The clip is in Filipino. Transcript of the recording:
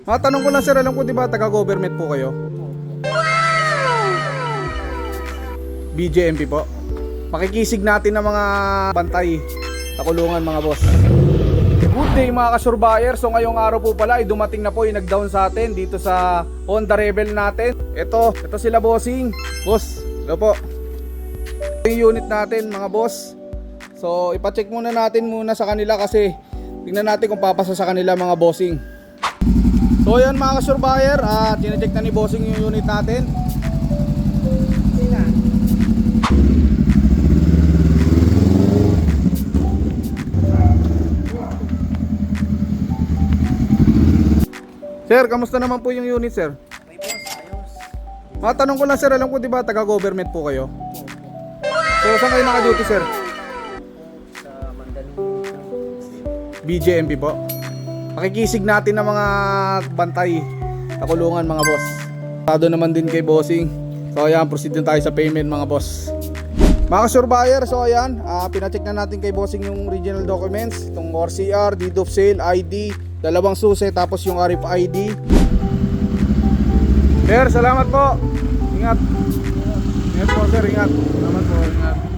Tanong ko lang sir, alam ko di ba taga-government po kayo? BJMP po. Makikisig natin ng mga bantay sa kulungan mga boss. Good day mga kasurbayer. So ngayong araw po pala ay dumating na po yung nag-down sa atin dito sa Honda Rebel natin. Ito sila bossing. Boss, hello po. Yung unit natin mga boss. So ipacheck muna natin sa kanila kasi tingnan natin kung papasa sa kanila mga bossing. So yan mga kasurbayer, chine-check na ni bossing yung unit natin. Sir, kamusta naman po yung unit sir? Okay boss, ayos. Tanong ko lang sir, alam ko di ba taga-government po kayo? So saan kayo naka-duty sir? Sa Mandaluyong. BJMP po. Makikisig natin ng mga bantay sa kulungan mga boss. Tado naman din kay bossing. So ayan, proceed din tayo sa payment mga boss. Mga surveyor, so ayan, pinacheck na natin kay bossing yung original documents, itong ORCR, deed of sale, ID, dalawang susi, tapos yung RFID. Sir, salamat po. Ingat. Ingat po sir, ingat. Salamat po, ingat.